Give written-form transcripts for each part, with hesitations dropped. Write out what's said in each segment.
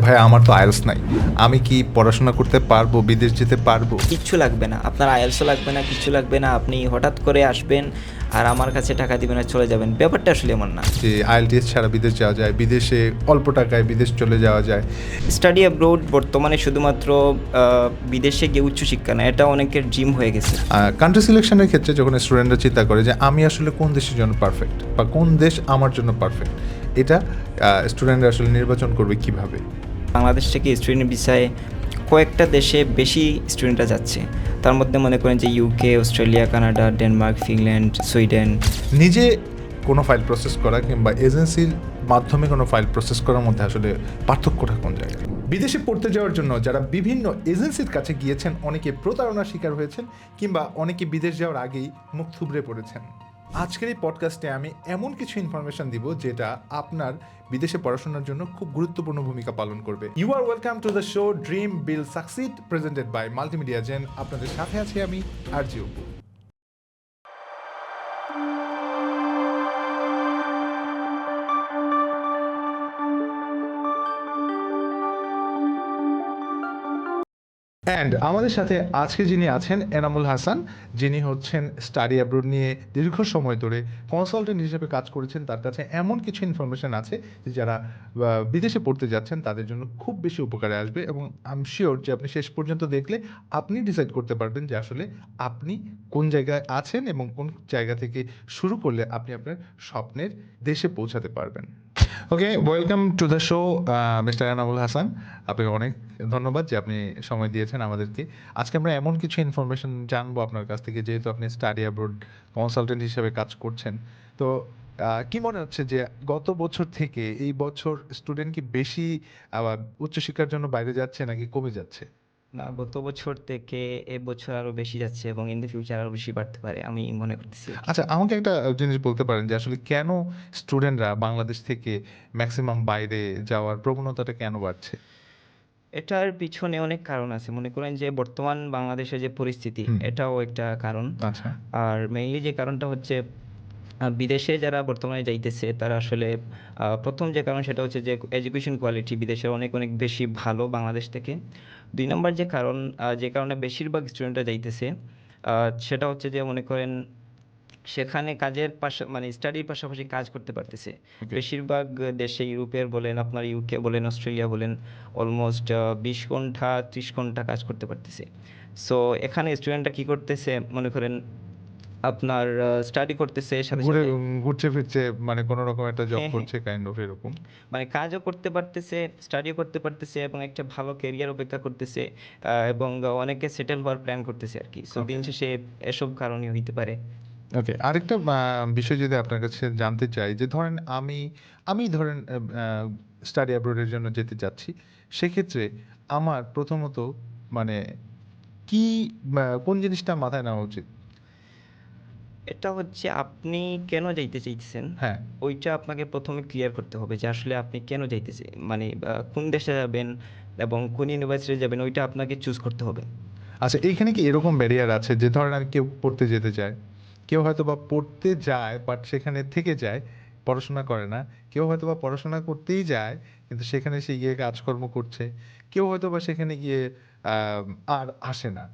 ভাই আমার তো আইএলস নাই, আমি কি পড়াশোনা করতে পারবো, বিদেশ যেতে পারবো? কিচ্ছু লাগবে না, আপনার আইএলসও লাগবে না, কিচ্ছু লাগবে না। আপনি হঠাৎ করে আসবেন আর আমার কাছে টাকা দিবেন আর চলে যাবেন, ব্যাপারটা আসলে এমন না। যে আইএলটিএস ছাড়া বিদেশ যাওয়া যায়, বিদেশে অল্প টাকায় বিদেশ চলে যাওয়া যায়। স্টাডি অ্যাব্রোড বর্তমানে শুধুমাত্র বিদেশে গিয়ে উচ্চশিক্ষা না, এটা অনেকের ড্রিম হয়ে গেছে। কান্ট্রি সিলেকশনের ক্ষেত্রে যখন স্টুডেন্টরা চিন্তা করে যে আমি আসলে কোন দেশের জন্য পারফেক্ট বা কোন দেশ আমার জন্য পারফেক্ট, এটা স্টুডেন্টরা আসলে নির্বাচন করবে কিভাবে? বাংলাদেশ থেকে স্টুডেন্ট ভিসায় কয়েকটা দেশে বেশি স্টুডেন্টরা যাচ্ছে। তার মধ্যে মনে করেন যে UK, Australia, Canada, Denmark, Finland, Sweden. নিজে কোনো ফাইল প্রসেস করা কিংবা এজেন্সির মাধ্যমে কোনো ফাইল প্রসেস করার মধ্যে আসলে পার্থক্যটা কোন জায়গায়? বিদেশে পড়তে যাওয়ার জন্য যারা বিভিন্ন এজেন্সির কাছে গিয়েছেন, অনেকে প্রতারণার শিকার হয়েছেন কিংবা অনেকে বিদেশ যাওয়ার আগেই মুখ থুবড়ে পড়েছেন। আজকের এই পডকাস্টে আমি এমন কিছু ইনফরমেশন দিব যেটা আপনার বিদেশে পড়াশোনার জন্য খুব গুরুত্বপূর্ণ ভূমিকা পালন করবে। You are welcome to the show dream build succeed, presented by multimedia Zen. আপনাদের সাথে আছি আমি আরজি অপু। অ্যান্ড আমাদের সাথে আজকে যিনি আছেন এনামুল হাসান, যিনি হচ্ছেন স্টাডি অ্যাব্রোড নিয়ে দীর্ঘ সময় ধরে কনসালটেন্ট হিসেবে কাজ করেছেন। তার কাছে এমন কিছু ইনফরমেশন আছে যে যারা বিদেশে পড়তে যাচ্ছেন তাদের জন্য খুব বেশি উপকারে আসবে, এবং আই এম শিওর যে আপনি শেষ পর্যন্ত দেখলে আপনি ডিসাইড করতে পারবেন যে আসলে আপনি কোন জায়গায় আছেন এবং কোন জায়গা থেকে শুরু করলে আপনি আপনার স্বপ্নের দেশে পৌঁছাতে পারবেন। Okay, welcome to the show mister Enamul Hasan. আপনাকে অনেক ধন্যবাদ যে আপনি সময় দিয়েছেন আমাদেরকে। আজকে আমরা এমন কিছু ইনফরমেশন জানবো আপনার কাছ থেকে, যেহেতু আপনি স্টাডি অ্যাব্রোড কনসালটেন্ট হিসেবে কাজ করছেন। তো কি মনে হচ্ছে যে গত বছর থেকে এই বছর স্টুডেন্ট কি বেশি উচ্চশিক্ষার জন্য বাইরে যাচ্ছে নাকি কমে যাচ্ছে? না, গত বছর থেকে এবছর আরও বেশি যাচ্ছে এবং ইন দ্য ফিউচার আরও বেশি বাড়তে পারে আমি মনে করতেছি আর কি। আচ্ছা, আমাকে একটা জিনিস বলতে পারেন যে আসলে কেন স্টুডেন্টরা বাংলাদেশ থেকে ম্যাক্সিমাম বাইরে যাওয়ার প্রবণতাটা কেন বাড়ছে? এটার পিছনে অনেক কারণ আছে। মনে করেন যে বর্তমান বাংলাদেশের যে পরিস্থিতি, হুম। এটাও একটা কারণ। আচ্ছা। আর মেইনলি যে কারণটা হচ্ছে বিদেশে যারা বর্তমানে যাইতেছে তারা আসলে প্রথম যে কারণ সেটা হচ্ছে যে এডুকেশন কোয়ালিটি বিদেশের অনেক অনেক বেশি ভালো বাংলাদেশ থেকে। ২ নাম্বার যে কারণ, যে কারণে বেশিরভাগ স্টুডেন্টরা যাইতেছে, সেটা হচ্ছে যে মনে করেন সেখানে কাজের মানে স্টাডির পাশাপাশি কাজ করতে পারতেছে। ওকে। বেশিরভাগ দেশে ইউরোপের বলেন, আপনার ইউকে বলেন, অস্ট্রেলিয়া বলেন, অলমোস্ট ২০ ঘন্টা ৩০ ঘন্টা কাজ করতে পারতেছে। সো এখানে স্টুডেন্টরা কী করতেছে, মনে করেন আপনার স্টাডি করতেছে সাথে ঘুরে সাথে। ঘুরছে ফিরছে, মানে কোনো রকম একটা জব হ্যাঁ, হ্যাঁ। করছে কাইন্ড অফ এরকম। মানে কাজও করতে পারতেছে, স্টাডিও করতে পারতেছে এবং একটা ভালো ক্যারিয়ার অপেক্ষা করতেছে, এবং অনেকে সেটেল হওয়ার প্ল্যান করতেছে আর কি। So okay. দিন শেষে এসব কারণই হইতে পারে। ওকে, আরেকটা বিষয় যদি আপনার কাছে জানতে চাই যে ধরেন আমি আমি ধরেন স্টাডি অ্যাব্রোডের জন্য যেতে চাচ্ছি। সেক্ষেত্রে আমার প্রথমত মানে কি কোন জিনিসটা মাথায় নেওয়া উচিত? এটা হচ্ছে আপনি কেন যাইতে চাইতেছেন, হ্যাঁ। ওইটা আপনাকে ১ম এ ক্লিয়ার করতে হবে যে আসলে আপনি কেন মানে কোন দেশে যাবেন এবং কোন ইউনিভার্সিটিতে যাবেন ওইটা আপনাকে চুজ করতে হবে। আচ্ছা, এইখানে কি এরকম ব্যারিয়ার আছে যে ধরেন আমি কেউ পড়তে যেতে চায়, কেউ হয়তোবা পড়তে যায় বাট সেখানে থেকে যায়, পড়াশোনা করে না। কেউ হয়তোবা পড়াশোনা করতেই যায় কিন্তু সেখানে সে গিয়ে কাজকর্ম করছে। কেউ হয়তোবা সেখানে গিয়ে আর আসে না।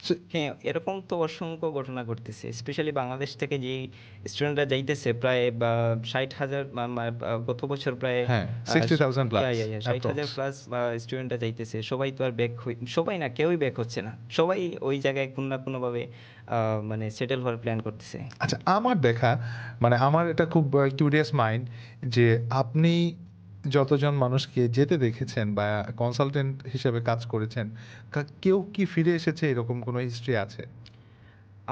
সে হ্যাঁ, এরকম তো অসংখ্য ঘটনা ঘটতেছে। স্পেশালি বাংলাদেশ থেকে যেই স্টুডেন্টরা যাইতেছে প্রায় ৬০,০০০, গত বছর প্রায় হ্যাঁ, 60,000 প্লাস ৬০,০০০ অ্যাপ্রক্স। প্লাস স্টুডেন্টরা যাইতেছে। সবাই তো আর সবাই না, কেউই ব্যাক হচ্ছে না। সবাই ওই জায়গায় কোনো না কোনোভাবে মানে সেটেল হওয়ার প্ল্যান করতেছে। আচ্ছা, আমার দেখা মানে আমার এটা খুব কিউরিয়াস মাইন্ড যে আপনি যতজন মানুষকে যেতে দেখেছেন বা কনসালটেন্ট হিসেবে কাজ করেছেন, কেউ কি ফিরে এসেছে এরকম কোনো হিস্ট্রি আছে?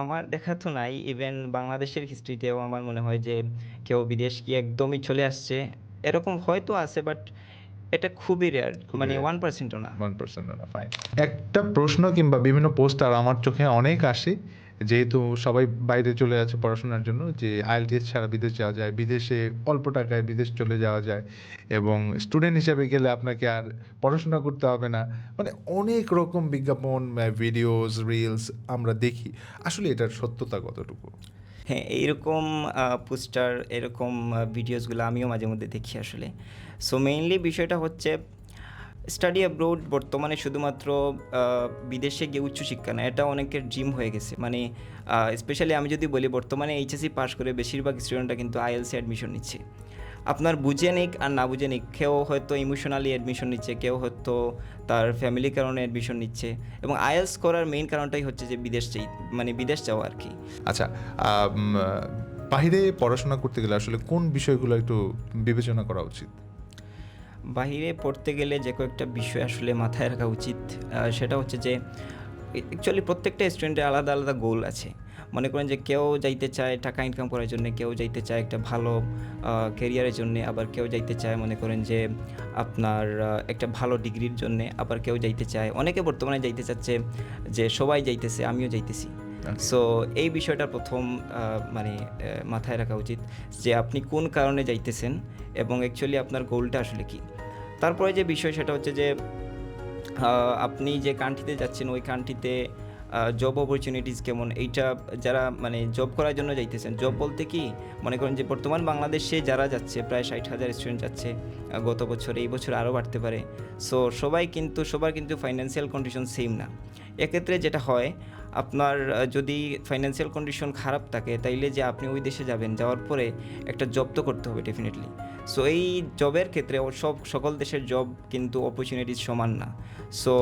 আমার দেখা তো নাই। ইভেন বাংলাদেশের হিস্ট্রিতেও আমার মনে হয় যে কেউ বিদেশ গিয়ে একদমই চলে আসছে। এরকম হয়তো আছে, বাট এটা খুবই রেয়ার। খুবই মানে রেয়ার। 1% ও না। 1% না, ফাইন। একটা প্রশ্ন কিংবা বিভিন্ন পোস্টার আমার চোখে অনেক আসে, যেহেতু সবাই বাইরে চলে যাচ্ছে পড়াশোনার জন্য, যে আইএলটিএস ছাড়া বিদেশ যাওয়া যায়, বিদেশে অল্প টাকায় বিদেশ চলে যাওয়া যায় এবং স্টুডেন্ট হিসেবে গেলে আপনাকে আর পড়াশোনা করতে হবে না। মানে অনেক রকম বিজ্ঞাপন, ভিডিওস, রিলস আমরা দেখি। আসলে এটার সত্যতা কতটুকু? হ্যাঁ, এইরকম পোস্টার, এরকম ভিডিওসগুলো আমিও মাঝে মধ্যে দেখি আসলে। সো মেইনলি বিষয়টা হচ্ছে স্টাডি অ্যাব্রোড বর্তমানে শুধুমাত্র বিদেশে গিয়ে উচ্চশিক্ষা না, এটা অনেকের ড্রিম হয়ে গেছে। মানে স্পেশালি আমি যদি বলি, বর্তমানে এইচএসসি পাস করে বেশিরভাগ স্টুডেন্টরা কিন্তু আইএলসে অ্যাডমিশন নিচ্ছে। আপনার বুঝে নিক আর না বুঝে নিক, কেউ হয়তো ইমোশনালি অ্যাডমিশন নিচ্ছে, কেউ হয়তো তার ফ্যামিলির কারণে অ্যাডমিশন নিচ্ছে, এবং আইএলস করার মেইন কারণটাই হচ্ছে যে বিদেশ যাওয়া আর কি। আচ্ছা, বাহিরে পড়াশোনা করতে গেলে আসলে কোন বিষয়গুলো একটু বিবেচনা করা উচিত? বাহিরে পড়তে গেলে যে কয়েকটা বিষয় আসলে মাথায় রাখা উচিত, সেটা হচ্ছে যে অ্যাকচুয়ালি প্রত্যেকটা স্টুডেন্টের আলাদা আলাদা গোল আছে। মনে করেন যে কেউ যাইতে চায় টাকা ইনকাম করার জন্য, কেউ যাইতে চায় একটা ভালো ক্যারিয়ারের জন্যে, আবার কেউ যাইতে চায় মনে করেন যে আপনার একটা ভালো ডিগ্রির জন্যে, আবার কেউ যাইতে চায়, অনেকে বর্তমানে যাইতে চাচ্ছে যে সবাই যাইতেছে আমিও যাইতেছি। সো এই বিষয়টা প্রথম মানে মাথায় রাখা উচিত যে আপনি কোন কারণে যাইতেছেন এবং অ্যাকচুয়ালি আপনার গোলটা আসলে কী। তারপরে যে বিষয় সেটা হচ্ছে যে আপনি যে কান্ট্রিতে যাচ্ছেন ওই কান্ট্রিতে জব অপরচুনিটিস কেমন, এইটা যারা মানে জব করার জন্য যাইতেছেন, জব বলতে কি মনে করেন যে বর্তমান বাংলাদেশে যারা যাচ্ছে প্রায় 60,000 স্টুডেন্ট যাচ্ছে গত বছর, এই বছর আরও বাড়তে পারে। সো সবার কিন্তু ফাইন্যান্সিয়াল কন্ডিশন সেম না। এক্ষেত্রে যেটা হয়, আপনার যদি ফাইন্যান্সিয়াল কন্ডিশন খারাপ থাকে তাইলে যে আপনি ওই দেশে যাবেন, যাওয়ার পরে একটা জব তো করতে হবে ডেফিনেটলি। সো এই জবের ক্ষেত্রে সকল দেশের জব কিন্তু অপরচুনিটিস সমান না। সো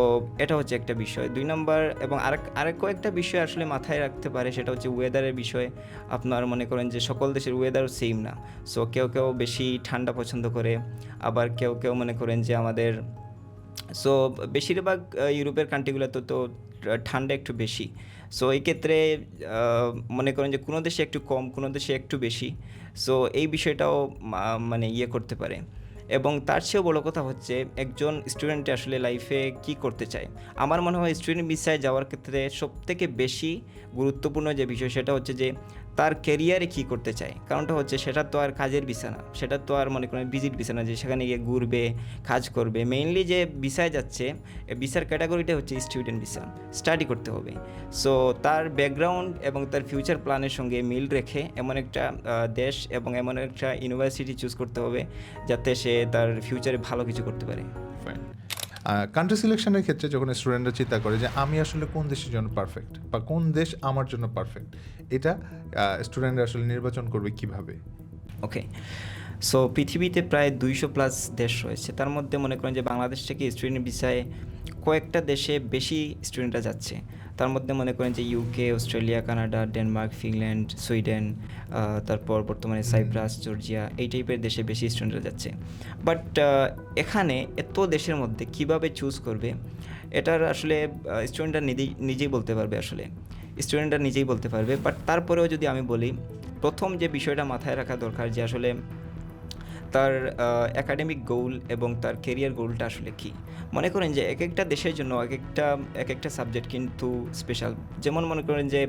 এটা হচ্ছে একটা বিষয়। 2 নম্বর এবং আরেক কয়েকটা বিষয় আসলে মাথায় রাখতে পারে, সেটা হচ্ছে ওয়েদারের বিষয়। আপনার মনে করেন যে সকল দেশের ওয়েদারও সেম না। সো কেউ বেশি ঠান্ডা পছন্দ করে, আবার কেউ মনে করেন যে আমাদের সো বেশিরভাগ ইউরোপের কান্ট্রিগুলোতে তো ঠান্ডা একটু বেশি। সো এই ক্ষেত্রে মনে করেন যে কোনো দেশে একটু কম, কোনো দেশে একটু বেশি। সো এই বিষয়টাও মানে করতে পারে। এবং তার চেয়েও বড় কথা হচ্ছে একজন স্টুডেন্ট আসলে লাইফে কি করতে চায়। আমার মনে হয় স্টুডেন্ট ভিসায় যাওয়ার ক্ষেত্রে সবথেকে বেশি গুরুত্বপূর্ণ যে বিষয় সেটা হচ্ছে যে তার ক্যারিয়ারে কী করতে চায়। কারণটা হচ্ছে সেটা তো আর কাজের ভিসা না, সেটা তো আর মনে করেন ভিজিট ভিসা না যে সেখানে গিয়ে ঘুরবে, কাজ করবে। মেইনলি যে ভিসায় যাচ্ছে, ভিসার ক্যাটাগরিটা হচ্ছে স্টুডেন্ট ভিসা, স্টাডি করতে হবে। সো তার ব্যাকগ্রাউন্ড এবং তার ফিউচার প্ল্যানের সঙ্গে মিল রেখে এমন একটা দেশ এবং এমন একটা ইউনিভার্সিটি চুজ করতে হবে যাতে সে তার ফিউচারে ভালো কিছু করতে পারে। কান্ট্রি সিলেকশনের ক্ষেত্রে যখন স্টুডেন্টরা চিন্তা করে যে আমি আসলে কোন দেশের জন্য পারফেক্ট বা কোন দেশ আমার জন্য পারফেক্ট, এটা স্টুডেন্টরা আসলে নির্বাচন করবে কিভাবে? ওকে, সো পৃথিবীতে প্রায় 200+ দেশ রয়েছে। তার মধ্যে মনে করেন যে বাংলাদেশ থেকে স্টুডেন্ট ভিসায় কয়েকটা দেশে বেশি স্টুডেন্টরা যাচ্ছে। তার মধ্যে মনে করেন যে UK, Australia, Canada, Denmark, Finland, Sweden, তারপর বর্তমানে সাইপ্রাস, জর্জিয়া, এই টাইপের দেশে বেশি স্টুডেন্টরা যাচ্ছে। বাট এখানে এত দেশের মধ্যে কিভাবে চুজ করবে, এটার আসলে স্টুডেন্টরা নিজেই বলতে পারবে। আসলে স্টুডেন্টরা নিজেই বলতে পারবে। বাট তারপরেও যদি আমি বলি, প্রথম যে বিষয়টা মাথায় রাখা দরকার যে আসলে তার একাডেমিক গোল এবং তার কেরিয়ার গোলটা আসলে কী। মনে করেন যে একটা দেশের জন্য এক একটা সাবজেক্ট কিন্তু স্পেশাল। যেমন মনে করেন যে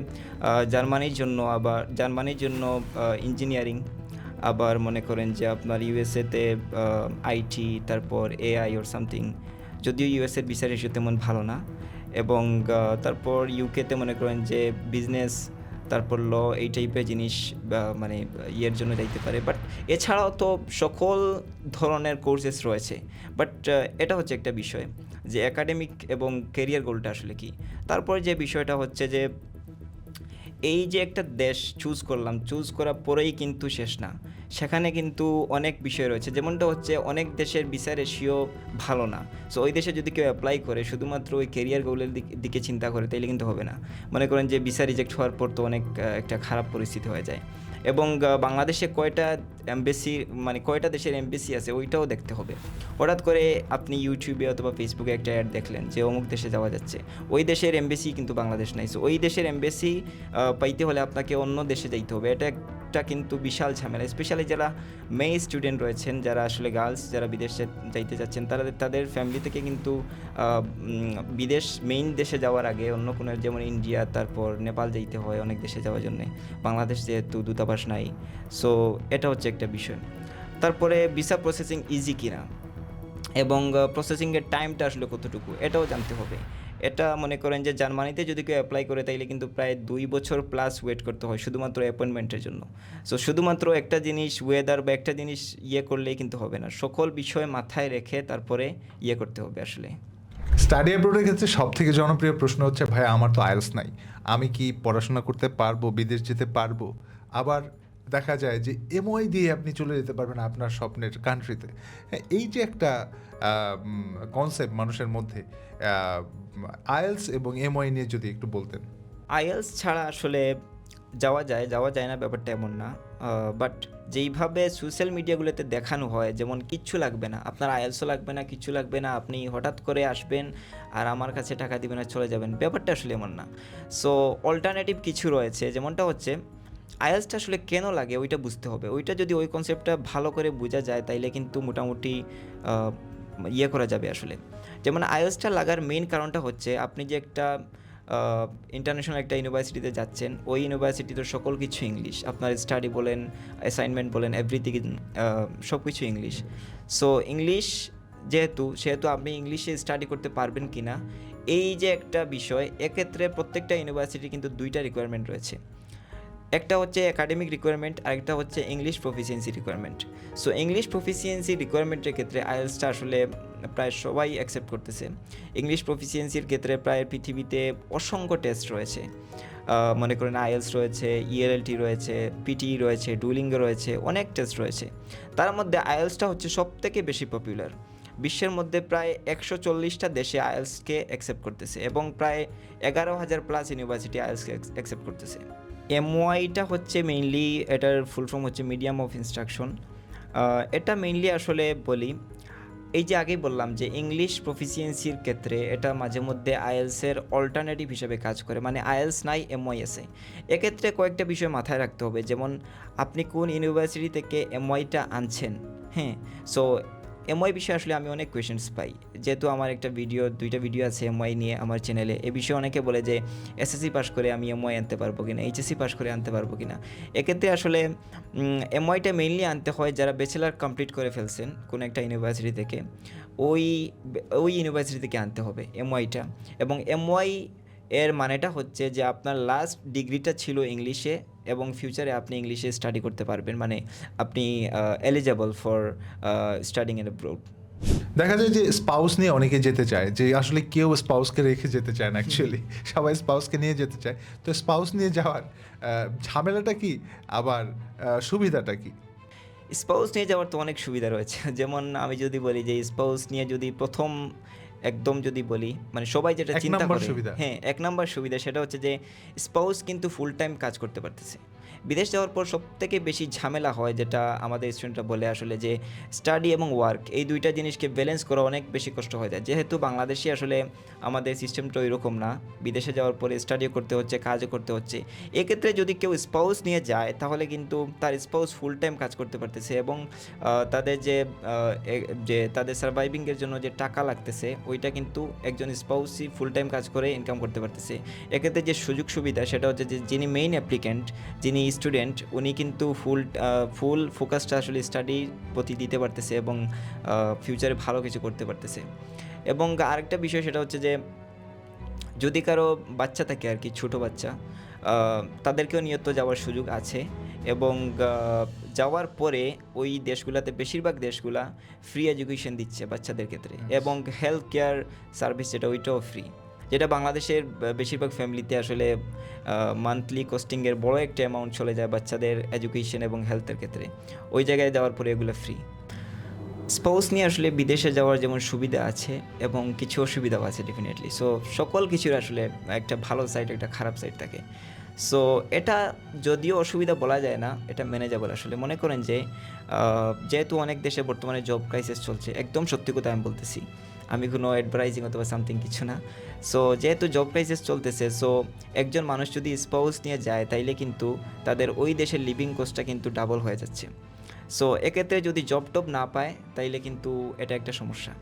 জার্মানির জন্য ইঞ্জিনিয়ারিং, আবার মনে করেন যে আপনার ইউএসএতে আইটি, তারপর এআই ওর সামথিং, যদিও ইউএসএর ভিসা রেশিও তেমন ভালো না। এবং তারপর ইউকেতে মনে করেন যে বিজনেস, তারপর ল, এই টাইপের জিনিস মানে জন্য যাইতে পারে। বাট এছাড়াও তো সকল ধরনের কোর্সেস রয়েছে। বাট এটা হচ্ছে একটা বিষয় যে একাডেমিক এবং কেরিয়ার গোলটা আসলে কী। তারপর যে বিষয়টা হচ্ছে যে এই যে একটা দেশ চুজ করার পরেই কিন্তু শেষ না, সেখানে কিন্তু অনেক বিষয় রয়েছে। যেমনটা হচ্ছে অনেক দেশের ভিসা রেশিও ভালো না। সো ওই দেশে যদি কেউ অ্যাপ্লাই করে শুধুমাত্র ওই কেরিয়ার গোলের দিকে চিন্তা করে তাইলে কিন্তু হবে না। মনে করেন যে ভিসা রিজেক্ট হওয়ার পর তো অনেক একটা খারাপ পরিস্থিতি হয়ে যায়। এবং বাংলাদেশে কয়টা দেশের এমবেসি আছে ওইটাও দেখতে হবে। হঠাৎ করে আপনি ইউটিউবে অথবা ফেসবুকে একটা অ্যাড দেখলেন যে অমুক দেশে যাওয়া যাচ্ছে, ওই দেশের এমবেসি কিন্তু বাংলাদেশ নাই। সো ওই দেশের এমবেসি পাইতে হলে আপনাকে অন্য দেশে যাইতে হবে। এটা একটা কিন্তু বিশাল ঝামেলা। স্পেশালি যারা মেয়ে স্টুডেন্ট রয়েছেন, যারা আসলে গার্লস, যারা বিদেশে যাইতে যাচ্ছেন, তাদের ফ্যামিলি থেকে কিন্তু মেইন দেশে যাওয়ার আগে অন্য কোনো, যেমন ইন্ডিয়া, তারপর নেপাল যাইতে হয় অনেক দেশে যাওয়ার জন্যে। বাংলাদেশ যেহেতু দূতাবাস নাই, সো এটা হচ্ছে একটা বিষয়। তারপরে ভিসা প্রসেসিং ইজি কিনা এবং প্রসেসিংয়ের টাইমটা আসলে কতটুকু, এটাও জানতে হবে। এটা মনে করেন যে জার্মানিতে যদি কেউ অ্যাপ্লাই করে তাইলে কিন্তু প্রায় 2 বছর প্লাস ওয়েট করতে হয় শুধুমাত্র অ্যাপয়েন্টমেন্টের জন্য। সো শুধুমাত্র একটা জিনিস ওয়েদার বা একটা জিনিস করলেই কিন্তু হবে না। সকল বিষয় মাথায় রেখে তারপরে করতে হবে আসলে। স্টাডি অ্যাব্রোডের ক্ষেত্রে সবথেকে জনপ্রিয় প্রশ্ন হচ্ছে, ভাই আমার তো আইএলটিএস নাই, আমি কি পড়াশোনা করতে পারবো, বিদেশ যেতে পারবো? আবার দেখা যায় যে এমওআই দিয়ে আপনি চলে যেতে পারবেন আপনার স্বপ্নের কান্ট্রিতে। হ্যাঁ, এই যে একটা কনসেপ্ট মানুষের মধ্যে, আইএলটিএস এবং এমওআই নিয়ে যদি একটু বলতেন। আইএলস ছাড়া আসলে যাওয়া যায় না, ব্যাপারটা এমন না। বাট যেইভাবে সোশ্যাল মিডিয়াগুলোতে দেখানো হয়, যেমন কিচ্ছু লাগবে না, আপনার আইএলসও লাগবে না, কিচ্ছু লাগবে না, আপনি হঠাৎ করে আসবেন আর আমার কাছে টাকা দিবেন আর চলে যাবেন, ব্যাপারটা আসলে এমন না। সো অল্টারনেটিভ কিছু রয়েছে, যেমনটা হচ্ছে আইএলসটা আসলে কেন লাগে ওইটা বুঝতে হবে। ওইটা যদি ওই কনসেপ্টটা ভালো করে বোঝা যায় তাইলে কিন্তু মোটামুটি আহ, করা যাবে আসলে। যেমন আইএলসটা লাগার মেইন কারণটা হচ্ছে আপনি যে একটা ইন্টারন্যাশনাল একটা ইউনিভার্সিটিতে যাচ্ছেন, ওই ইউনিভার্সিটিতে সকল কিছু ইংলিশ, আপনার স্টাডি বলেন, অ্যাসাইনমেন্ট বলেন, এভরিথিং সব কিছু ইংলিশ। সো ইংলিশ সেহেতু আপনি ইংলিশে স্টাডি করতে পারবেন কি না, এই যে একটা বিষয়, এক্ষেত্রে প্রত্যেকটা ইউনিভার্সিটির কিন্তু দুইটা রিকোয়ারমেন্ট রয়েছে। একটা হচ্ছে একাডেমিক রিকোয়ারমেন্ট, আরেকটা হচ্ছে English proficiency requirement. So English proficiency রিকোয়ারমেন্টের ক্ষেত্রে আইএলসটা আসলে প্রায় সবাই অ্যাকসেপ্ট করতেছে। ইংলিশ প্রফিসিয়েন্সির ক্ষেত্রে প্রায় পৃথিবীতে অসংখ্য টেস্ট রয়েছে। মনে করেন আইএলস রয়েছে, ইএলএলটি রয়েছে, পিটি রয়েছে, ডুলিঙ্গো রয়েছে, অনেক টেস্ট রয়েছে। তার মধ্যে আইএলসটা হচ্ছে সবথেকে বেশি পপুলার। বিশ্বের মধ্যে প্রায় 140টা দেশে আইএলসকে অ্যাকসেপ্ট করতেছে এবং প্রায় 11,000 প্লাস ইউনিভার্সিটি আইএলসকে অ্যাকসেপ্ট করতেছে। এমওআইটা হচ্ছে মেইনলি, এটার ফুল ফর্ম হচ্ছে মিডিয়াম অফ ইনস্ট্রাকশন। এটা মেইনলি আসলে বলি, এই যে আগেই বললাম যে ইংলিশ প্রফিসিয়েন্সির ক্ষেত্রে এটা মাঝে মধ্যে আইএলসের অল্টারনেটিভ হিসেবে কাজ করে, মানে আইএলস নাই এমওআই আছে। এক্ষেত্রে কয়েকটা বিষয় মাথায় রাখতে হবে, যেমন আপনি কোন ইউনিভার্সিটি থেকে এমওআইটা আনছেন। হ্যাঁ, সো এমওআই বিষয়ে আসলে আমি অনেক কোয়েশ্চেন্স পাই, যেহেতু আমার দুইটা ভিডিও আছে এমওআই নিয়ে আমার চ্যানেলে। এ বিষয়ে অনেকে বলে যে এসএসসি পাস করে আমি এমওআই আনতে পারবো কিনা, এইচএসসি পাস করে আনতে পারবো কিনা। এক্ষেত্রে আসলে এমওআইটা মেইনলি আনতে হয় যারা ব্যাচেলার কমপ্লিট করে ফেলছেন কোনো একটা ইউনিভার্সিটি থেকে, ওই ওই ইউনিভার্সিটি থেকে আনতে হবে এমওআইটা। এবং এমওআই এর মানেটা হচ্ছে যে আপনার লাস্ট ডিগ্রিটা ছিল ইংলিশে এবং ফিউচারে আপনি ইংলিশে স্টাডি করতে পারবেন, মানে আপনি eligible for studying in abroad. দেখা যায় যে স্পাউস নিয়ে অনেকে যেতে চায়, যে আসলে কেউ স্পাউসকে রেখে যেতে চায় না, অ্যাকচুয়ালি সবাই স্পাউসকে নিয়ে যেতে চায়। তো স্পাউস নিয়ে যাওয়ার ঝামেলাটা কি, আবার সুবিধাটা কি? স্পাউস নিয়ে যাওয়ার তো অনেক সুবিধা রয়েছে। যেমন আমি যদি বলি যে স্পাউস নিয়ে যদি প্রথম একদম যদি বলি, মানে সবাই যেটা এক চিন্তা নাম্বার করে, সুবিধা। হ্যাঁ, এক নাম্বার সুবিধা সেটা হচ্ছে যে স্পাউস কিন্তু ফুল টাইম কাজ করতে পারতেছে। বিদেশ যাওয়ার পর সবথেকে বেশি ঝামেলা হয়, যেটা আমাদের স্টুডেন্টরা বলে আসলে, যে স্টাডি এবং ওয়ার্ক এই দুইটা জিনিসকে ব্যালেন্স করা অনেক বেশি কষ্ট হয়ে যায়। যেহেতু বাংলাদেশে আসলে আমাদের সিস্টেমটা ওইরকম না, বিদেশে যাওয়ার পরে স্টাডিও করতে হচ্ছে, কাজও করতে হচ্ছে। এক্ষেত্রে যদি কেউ স্পাউস নিয়ে যায় তাহলে কিন্তু তার স্পাউস ফুল টাইম কাজ করতে পারতেছে এবং তাদের যে তাদের সার্ভাইভিংয়ের জন্য যে টাকা লাগতেছে ওইটা কিন্তু একজন স্পাউসই ফুল টাইম কাজ করে ইনকাম করতে পারতেছে। এক্ষেত্রে যে সুযোগ সুবিধা সেটা হচ্ছে যে যিনি মেইন অ্যাপ্লিক্যান্ট, যিনি স্টুডেন্ট, উনি কিন্তু ফুল ফোকাসটা আসলে স্টাডির প্রতি দিতে পারতেছে এবং ফিউচারে ভালো কিছু করতে পারতেছে। এবং আরেকটা বিষয় সেটা হচ্ছে যে যদি কারো বাচ্চা থাকে আর কি, ছোটো বাচ্চা, তাদেরকেও নিয়ত যাওয়ার সুযোগ আছে। এবং যাওয়ার পরে ওই দেশগুলোতে, বেশিরভাগ দেশগুলা ফ্রি এডুকেশন দিচ্ছে বাচ্চাদের ক্ষেত্রে, এবং হেলথ কেয়ার সার্ভিস যেটা ওইটাও ফ্রি, যেটা বাংলাদেশের বেশিরভাগ ফ্যামিলিতে আসলে মান্থলি কস্টিংয়ের বড় একটা অ্যামাউন্ট চলে যায় বাচ্চাদের এডুকেশন এবং হেলথের ক্ষেত্রে। ওই জায়গায় যাওয়ার পরে এগুলো ফ্রি। স্পাউস নিয়ে আসলে বিদেশে যাওয়ার যেমন সুবিধা আছে এবং কিছু অসুবিধাও আছে ডেফিনেটলি। সো সকল কিছুর আসলে একটা ভালো সাইড, একটা খারাপ সাইড থাকে। সো এটা যদিও অসুবিধা বলা যায় না, এটা ম্যানেজেবল আসলে। মনে করেন যে যেহেতু অনেক দেশে বর্তমানে জব ক্রাইসিস চলছে, একদম সত্যি কথা আমি বলতেছি, আমি কোনো অ্যাডভার্টাইজিং অথবা সামথিং কিছু না। সো যেহেতু জব ক্রাইসিস চলতেছে, সো একজন মানুষ যদি স্পাউস নিয়ে যায় তাইলে কিন্তু তাদের ওই দেশের লিভিং কস্টটা কিন্তু ডাবল হয়ে যাচ্ছে। সো এক্ষেত্রে যদি জব টব না পায় তাইলে কিন্তু এটা একটা সমস্যা,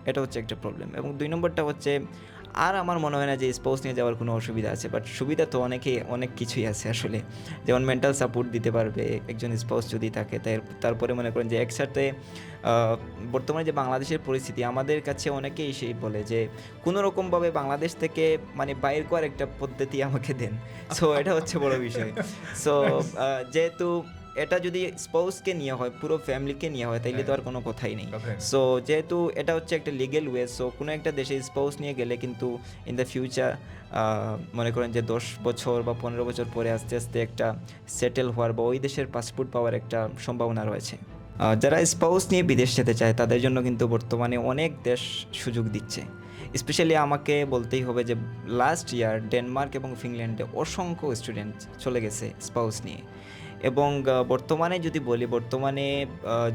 এটা হচ্ছে একটা প্রবলেম। এবং 2 নম্বরটা হচ্ছে আর আমার মনে হয় না যে স্পাউস নিয়ে যাওয়ার কোনো অসুবিধা আছে, বাট সুবিধা তো অনেক কিছুই আছে আসলে। যেমন মেন্টাল সাপোর্ট দিতে পারবে একজন স্পাউস যদি থাকে, তারপরে মনে করেন যে একসাথে বর্তমানে যে বাংলাদেশের পরিস্থিতি, আমাদের কাছে অনেকেই সেই বলে যে কোনো রকমভাবে বাংলাদেশ থেকে মানে বাইর করার একটা পদ্ধতি আমাকে দেন। সো এটা হচ্ছে বড় বিষয়। সো যেহেতু এটা যদি স্পাউসকে নিয়ে হয়, পুরো ফ্যামিলিকে নিয়ে হয়, তাইলে তো আর কোনো কথাই নেই। সো যেহেতু এটা হচ্ছে একটা লিগেল ওয়ে, সো কোনো একটা দেশে স্পাউস নিয়ে গেলে কিন্তু ইন দ্য ফিউচার মনে করেন যে 10 বছর বা 15 বছর পরে আস্তে আস্তে একটা সেটেল হওয়ার বা ওই দেশের পাসপোর্ট পাওয়ার একটা সম্ভাবনা রয়েছে। যারা স্পাউস নিয়ে বিদেশ যেতে চায় তাদের জন্য কিন্তু বর্তমানে অনেক দেশ সুযোগ দিচ্ছে। স্পেশালি আমাকে বলতেই হবে যে লাস্ট ইয়ার ডেনমার্ক এবং ফিনল্যান্ডে অসংখ্য স্টুডেন্ট চলে গেছে স্পাউস নিয়ে। এবং বর্তমানে যদি বলি, বর্তমানে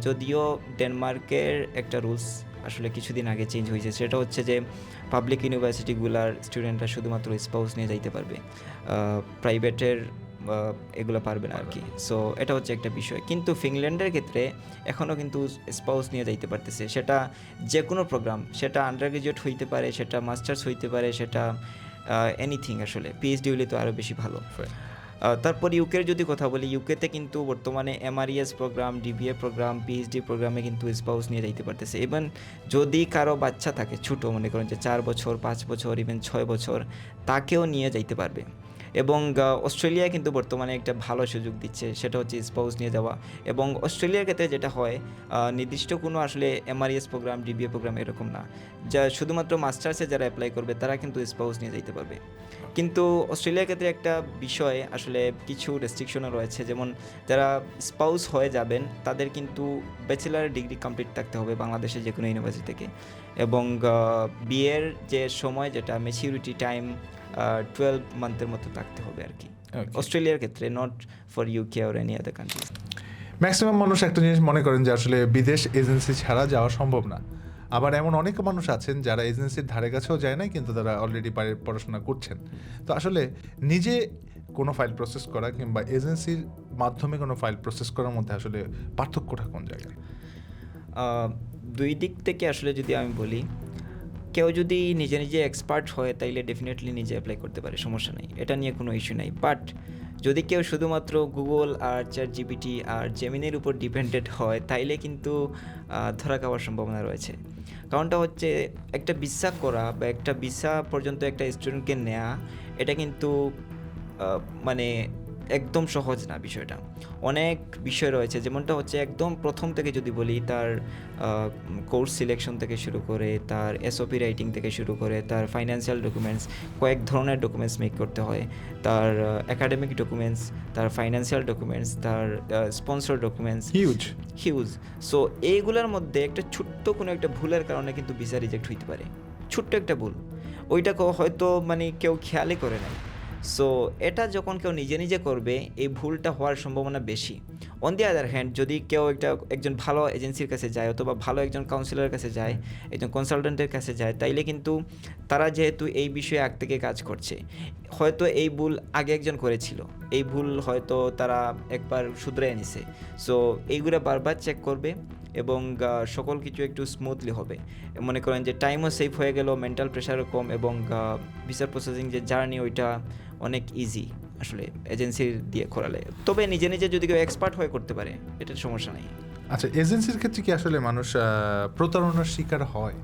যদিও ডেনমার্কের একটা রুলস আসলে কিছুদিন আগে চেঞ্জ হয়েছে, সেটা হচ্ছে যে পাবলিক ইউনিভার্সিটিগুলার স্টুডেন্টরা শুধুমাত্র স্পাউস নিয়ে যাইতে পারবে, প্রাইভেটের এগুলো পারবে না আর কি। সো এটা হচ্ছে একটা বিষয়। কিন্তু ফিনল্যান্ডের ক্ষেত্রে এখনও কিন্তু স্পাউস নিয়ে যাইতে পারতেছে, সেটা যে কোনো প্রোগ্রাম, সেটা আন্ডার গ্রাজুয়েট হইতে পারে, সেটা মাস্টার্স হইতে পারে, সেটা এনিথিং আসলে। পিএইচডি হলে তো আরও বেশি ভালো। তারপর ইউকের যদি কথা বলি, ইউকেতে কিন্তু বর্তমানে এমআরইএস প্রোগ্রাম, ডিবিএ প্রোগ্রাম, পিএইচডি প্রোগ্রামে কিন্তু স্পাউস নিয়ে যাইতে পারতেছে। ইভেন যদি কারো বাচ্চা থাকে ছোটো, মনে করেন যে 4 বছর, 5 বছর, ইভেন 6 বছর, তাকেও নিয়ে যাইতে পারবে। এবং অস্ট্রেলিয়া কিন্তু বর্তমানে একটা ভালো সুযোগ দিচ্ছে, সেটা হচ্ছে স্পাউস নিয়ে যাওয়া। এবং অস্ট্রেলিয়ার ক্ষেত্রে যেটা হয়, নির্দিষ্ট কোনো আসলে এমআরইএস প্রোগ্রাম, ডিবিএ প্রোগ্রাম এরকম না, যা শুধুমাত্র মাস্টার্সে যারা অ্যাপ্লাই করবে তারা কিন্তু স্পাউস নিয়ে যাইতে পারবে। কিন্তু অস্ট্রেলিয়ার ক্ষেত্রে একটা বিষয় আসলে কিছু রেস্ট্রিকশনও রয়েছে, যেমন যারা স্পাউস হয়ে যাবেন তাদের কিন্তু ব্যাচেলার ডিগ্রি কমপ্লিট থাকতে হবে বাংলাদেশের যে কোনো ইউনিভার্সিটি থেকে। এবং বিয়ের যে সময়, যেটা ম্যাচিউরিটি টাইম 12 মান্থের মতো থাকতে হবে আর কি, অস্ট্রেলিয়ার ক্ষেত্রে, not for UK or any other countries. Maximum মানুষ একটা জিনিস মনে করেন যে আসলে বিদেশ এজেন্সি ছাড়া যাওয়া সম্ভব না। আবার এমন অনেক মানুষ আছেন যারা এজেন্সির ধারে কাছেও যায় না, কিন্তু তারা অলরেডি পড়াশোনা করছেন। তো আসলে নিজে কোনো ফাইল প্রসেস করা কিংবা এজেন্সির মাধ্যমে কোনো ফাইল প্রসেস করার মধ্যে আসলে পার্থক্যটা কোন জায়গায়? দুই দিক থেকে আসলে যদি আমি বলি, কেউ যদি নিজে নিজে এক্সপার্ট হয় তাইলে ডেফিনেটলি নিজে অ্যাপ্লাই করতে পারে, সমস্যা নেই, এটা নিয়ে কোনো ইস্যু নাই। বাট যদি কেউ শুধুমাত্র গুগল আর চ্যাটজিপিটি আর জেমিনের উপর ডিপেন্ডেন্ট হয়, তাইলে কিন্তু ধরা খাওয়ার সম্ভাবনা রয়েছে। কারণটা হচ্ছে, একটা ভিসা করা বা একটা ভিসা পর্যন্ত একটা স্টুডেন্টকে নেওয়া, এটা কিন্তু মানে একদম সহজ না বিষয়টা। অনেক বিষয় রয়েছে, যেমনটা হচ্ছে একদম প্রথম থেকে যদি বলি, তার কোর্স সিলেকশন থেকে শুরু করে, তার এসওপি রাইটিং থেকে শুরু করে, তার ফাইন্যান্সিয়াল ডকুমেন্টস, কয়েক ধরনের ডকুমেন্টস মেক করতে হয়, তার একাডেমিক ডকুমেন্টস, তার ফাইন্যান্সিয়াল ডকুমেন্টস, তার স্পন্সর ডকুমেন্টস, হিউজ। সো এইগুলোর মধ্যে একটা ছোট্ট কোনো একটা ভুলের কারণে কিন্তু ভিসা রিজেক্ট হইতে পারে, ছোট্ট একটা ভুল, ওইটা হয়তো মানে কেউ খেয়ালই করে নাই। সো এটা যখন কেউ নিজে নিজে করবে, এই ভুলটা হওয়ার সম্ভাবনা বেশি। অন দি আদার হ্যান্ড, যদি কেউ একজন ভালো এজেন্সির কাছে যায়, অথবা ভালো একজন কাউন্সিলরের কাছে যায়, একজন কনসালটেন্টের কাছে যায়, তাইলে কিন্তু তারা যেহেতু এই বিষয়ে আগ থেকে কাজ করছে, হয়তো এই ভুল আগে একজন করেছিল, এই ভুল হয়তো তারা একবার শুধরে নিছে। সো এইগুলো বারবার চেক করবে এবং সকল কিছু একটু স্মুথলি হবে। মনে করেন যে টাইমও সেভ হয়ে গেল, মেন্টাল প্রেশারও কম, এবং ভিসা প্রসেসিং যে জার্নি, ওইটা অনেক ইজি আসলে এজেন্সির দিয়ে করালে। তবে নিজে নিজে যদি কেউ এক্সপার্ট হয়ে করতে পারে, এটার সমস্যা নেই। আচ্ছা, এজেন্সির ক্ষেত্রে কি আসলে মানুষ প্রতারণার শিকার হয়?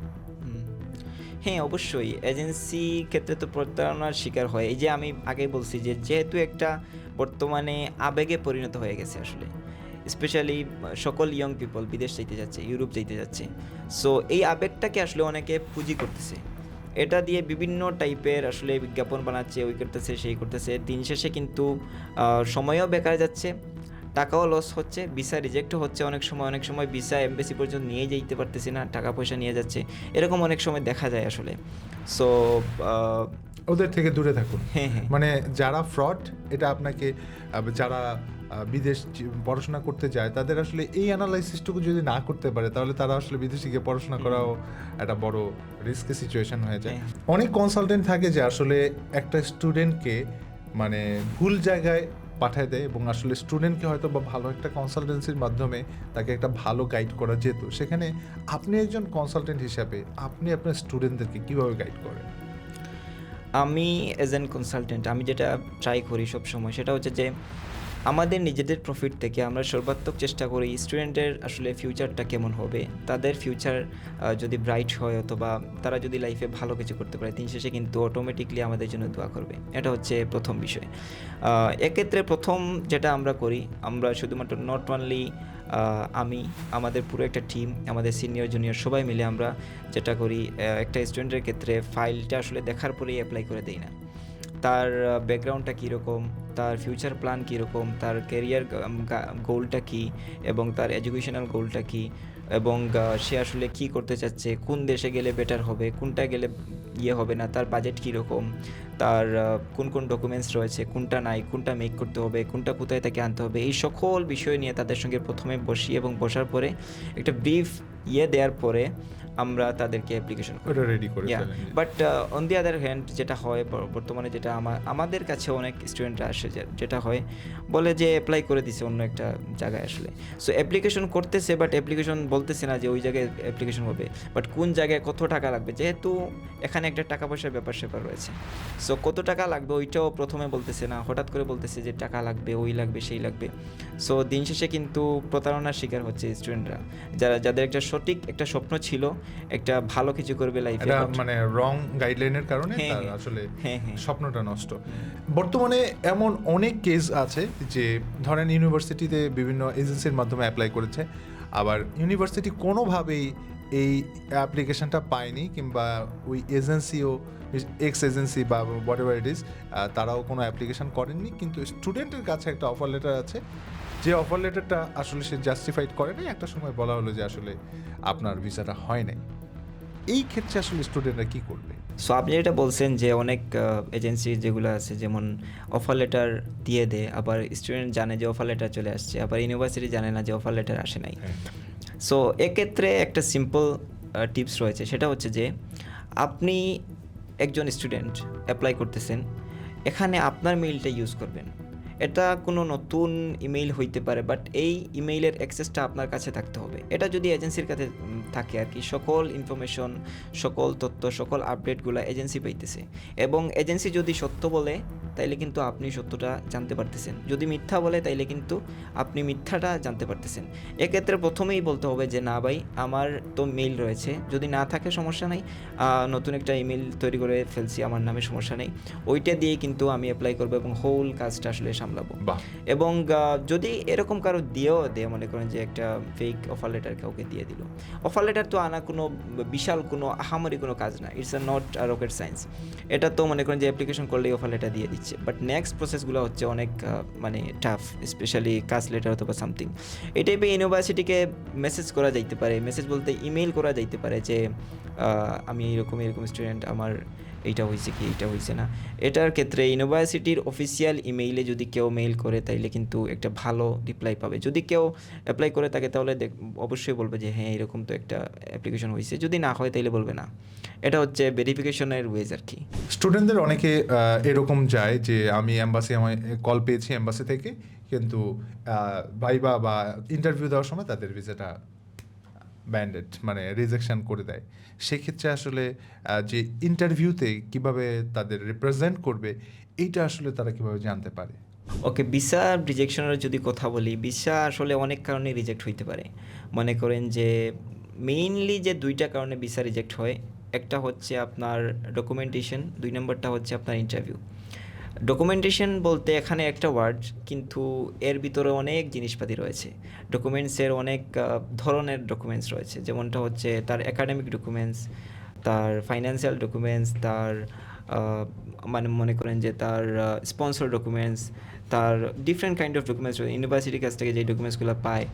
হ্যাঁ, অবশ্যই এজেন্সি ক্ষেত্রে তো প্রতারণার শিকার হয়। এই যে আমি আগেই বলছি যে যেহেতু একটা বর্তমানে আবেগে পরিণত হয়ে গেছে আসলে, স্পেশালি সকল ইয়ং পিপল বিদেশ যাইতে যাচ্ছে, ইউরোপ যাইতে যাচ্ছে। সো এই আবেগটাকে আসলে অনেকে পুঁজি করতেছে, এটা দিয়ে বিভিন্ন টাইপের আসলে বিজ্ঞাপন বানাচ্ছে, ওই করতেছে, সেই করতেছে। দিন শেষে কিন্তু সময়ও বেকার যাচ্ছে, টাকাও লস হচ্ছে, ভিসা রিজেক্টও হচ্ছে অনেক সময় ভিসা এমবেসি পর্যন্ত নিয়ে যেতে পারতেছি না, টাকা পয়সা নিয়ে যাচ্ছে, এরকম অনেক সময় দেখা যায় আসলে। সো ওদের থেকে দূরে থাকুন। হ্যাঁ, মানে যারা ফ্রড, এটা আপনাকে যারা বিদেশ পড়াশোনা করতে যায় তাদের আসলে এই অ্যানালাইসিসটুকু যদি না করতে পারে, তাহলে তারা আসলে বিদেশে গিয়ে পড়াশোনা করাও একটা বড় রিস্কি সিচুয়েশন হয়ে যায়। অনেক কনসালটেন্ট থাকে যে আসলে একটা স্টুডেন্টকে মানে ভুল জায়গায় পাঠায় দেয়, এবং আসলে স্টুডেন্টকে হয়তো বা ভালো একটা কনসালটেন্সির মাধ্যমে তাকে একটা ভালো গাইড করা যেত। সেখানে আপনি একজন কনসালটেন্ট হিসাবে আপনি আপনার স্টুডেন্টদেরকে কীভাবে গাইড করেন? আমি অ্যাজ অ্যান কনসালটেন্ট আমি যেটা ট্রাই করি সবসময় সেটা হচ্ছে যে আমাদের নিজেদের প্রফিট থেকে আমরা সর্বাত্মক চেষ্টা করি স্টুডেন্টের আসলে ফিউচারটা কেমন হবে, তাদের ফিউচার যদি ব্রাইট হয় অথবা তারা যদি লাইফে ভালো কিছু করতে পারে, দিন শেষে কিন্তু অটোমেটিকলি আমাদের জন্য দোয়া করবে। এটা হচ্ছে প্রথম বিষয়। এক্ষেত্রে প্রথম যেটা আমরা করি, আমরা শুধুমাত্র নট অনলি আমি, আমাদের পুরো একটা টিম, আমাদের সিনিয়র জুনিয়র সবাই মিলে আমরা যেটা করি, একটা স্টুডেন্টের ক্ষেত্রে ফাইলটা আসলে দেখার পরেই অ্যাপ্লাই করে দেই না। তার ব্যাকগ্রাউন্ডটা কীরকম, তার ফিউচার প্ল্যান কীরকম, তার ক্যারিয়ার গোলটা কী এবং তার এডুকেশনাল গোলটা কী, এবং সে আসলে কী করতে চাচ্ছে, কোন দেশে গেলে বেটার হবে, কোনটা গেলে ইয়ে হবে না, তার বাজেট কীরকম, তার কোন কোন ডকুমেন্টস রয়েছে, কোনটা নাই, কোনটা মেক করতে হবে, কোনটা কোথায় থেকে আনতে হবে, এই সকল বিষয় নিয়ে তাদের সঙ্গে প্রথমে বসি এবং বসার পরে একটা ব্রিফ দেওয়ার পরে আমরা তাদেরকে অ্যাপ্লিকেশন করি। ওটা রেডি করে ইয়া, ফেলেন। But on the other hand যেটা হয় বর্তমানে, যেটা আমাদের কাছে অনেক স্টুডেন্টরা আসে, যেটা হয় বলে যে অ্যাপ্লাই করে দিছে অন্য একটা জায়গায় আসলে, সো অ্যাপ্লিকেশন করতেছে বাট অ্যাপ্লিকেশন বলতেছে না যে ওই জায়গায় অ্যাপ্লিকেশন হবে, বাট কোন জায়গায় কত টাকা লাগবে, যেহেতু এখানে একটা টাকা পয়সার ব্যাপার স্যাপার রয়েছে, সো কত টাকা লাগবে ওইটাও প্রথমে বলতেছে না, হঠাৎ করে বলতেছে যে টাকা লাগবে, ওই লাগবে, সেই লাগবে। সো দিন শেষে কিন্তু প্রতারণার শিকার হচ্ছে স্টুডেন্টরা, যাদের একটা সঠিক একটা স্বপ্ন ছিল, একটা ভালো কিছু করবে লাইফে, এটা মানে রং গাইডলাইনের কারণে হ্যাঁ, তার হ্যাঁ। আসলে হ্যাঁ, হ্যাঁ। স্বপ্নটা নষ্ট। বর্তমানে এমন অনেক কেস আছে যে ধরেন ইউনিভার্সিটিতে বিভিন্ন এজেন্সির মাধ্যমে অ্যাপ্লাই করেছে, আবার ইউনিভার্সিটি কোনোভাবেই এই অ্যাপ্লিকেশনটা পায়নি, কিংবা ওই এজেন্সিও এক্স এজেন্সি বা হোয়াট এভার ইট ইজ, তারাও কোনো অ্যাপ্লিকেশন করেননি, কিন্তু স্টুডেন্টের কাছে একটা অফার লেটার আছে, যে অফার লেটারটা আসলে সে জাস্টিফাইড করে নাই, একটা সময় বলা হলো যে আসলে আপনার ভিসাটা হয় নাই। এই ক্ষেত্রে আসলে স্টুডেন্টরা কি করবে? সো আপনি যেটা বলছেন যে অনেক এজেন্সি যেগুলো আছে, যেমন অফার লেটার দিয়ে দেয়, আবার স্টুডেন্ট জানে যে অফার লেটার চলে আসছে, আবার ইউনিভার্সিটি জানে না যে অফার লেটার আসে নাই। সো এক্ষেত্রে একটা সিম্পল টিপস রয়েছে, সেটা হচ্ছে যে আপনি একজন স্টুডেন্ট অ্যাপ্লাই করতেছেন, এখানে আপনার মেইলটা ইউজ করবেন। এটা কোনো নতুন ইমেইল হইতে পারে, বাট এই ইমেইলের অ্যাক্সেসটা আপনার কাছে থাকতে হবে। এটা যদি এজেন্সির কাছে থাকে আর কি, সকল ইনফরমেশন, সকল তথ্য, সকল আপডেটগুলো এজেন্সি পাইতেছে, এবং এজেন্সি যদি সত্য বলে তাইলে কিন্তু আপনি সত্যটা জানতে পারতেছেন, যদি মিথ্যা বলে তাইলে কিন্তু আপনি মিথ্যাটা জানতে পারতেছেন। এক্ষেত্রে প্রথমেই বলতে হবে যে না ভাই, আমার তো মেইল রয়েছে, যদি না থাকে সমস্যা নাই, নতুন একটা ইমেল তৈরি করে ফেলছি আমার নামে, সমস্যা নেই, ওইটা দিয়ে কিন্তু আমি অ্যাপ্লাই করবো এবং হোল কাজটা আসলে সামলাবো। বাহ। এবং যদি এরকম কারো দিয়েও দেয়, মনে করেন যে একটা ফেক অফার লেটার কাউকে দিয়ে দিল, অফার লেটার তো আনা কোনো বিশাল কোনো আহামরি কোনো কাজ না, it's a not a rocket science. এটা তো মনে করেন যে অ্যাপ্লিকেশন করলেই অফার লেটার দিয়ে দিচ্ছে, বাট নেক্সট প্রসেসগুলো হচ্ছে অনেক মানে টাফ, স্পেশালি কাজ লেটার অথবা সামথিং। এই টাইপে ইউনিভার্সিটিকে মেসেজ করা যাইতে পারে, মেসেজ বলতে ইমেল করা যাইতে পারে যে আমি এরকম স্টুডেন্ট, আমার এইটা হয়েছে কি, এইটা হয়েছে না। এটার ক্ষেত্রে ইউনিভার্সিটির অফিসিয়াল ইমেইলে যদি কেউ মেইল করে তাইলে কিন্তু একটা ভালো রিপ্লাই পাবে। যদি কেউ অ্যাপ্লাই করে থাকে তাহলে অবশ্যই বলবে যে হ্যাঁ এরকম তো একটা অ্যাপ্লিকেশন হয়েছে, যদি না হয় তাইলে বলবে না। এটা হচ্ছে ভেরিফিকেশনের ওয়েজ আর কি। স্টুডেন্টদের অনেকে এরকম যায় যে আমি অ্যাম্বাসি, আমার কল পেয়েছি অ্যাম্বাসি থেকে, কিন্তু ভাইবা বা ইন্টারভিউ দেওয়ার সময় তাদের ভিসাটা ব্যান্ডেড, মানে রিজেকশন করে দেয়। সেক্ষেত্রে আসলে যে ইন্টারভিউতে কিভাবে তাদের রিপ্রেজেন্ট করবে, এইটা আসলে তারা কিভাবে জানতে পারে? ওকে, ভিসা রিজেকশনের যদি কথা বলি, ভিসা আসলে অনেক কারণে রিজেক্ট হইতে পারে। মনে করেন যে মেইনলি যে দুইটা কারণে ভিসা রিজেক্ট হয়, একটা হচ্ছে আপনার ডকুমেন্টেশন, 2 নম্বরটা হচ্ছে আপনার ইন্টারভিউ। ডকুমেন্টেশন বলতে এখানে একটা ওয়ার্ড, কিন্তু এর ভিতরে অনেক জিনিসপাতি রয়েছে। ডকুমেন্টসের অনেক ধরনের ডকুমেন্টস রয়েছে, যেমনটা হচ্ছে তার একাডেমিক ডকুমেন্টস, তার ফাইন্যান্সিয়াল ডকুমেন্টস, তার মানে মনে করেন যে তার স্পন্সর ডকুমেন্টস, তার ডিফারেন্ট কাইন্ড অফ ডকুমেন্টস, ইউনিভার্সিটির কাছ থেকে যে ডকুমেন্টসগুলো পায়।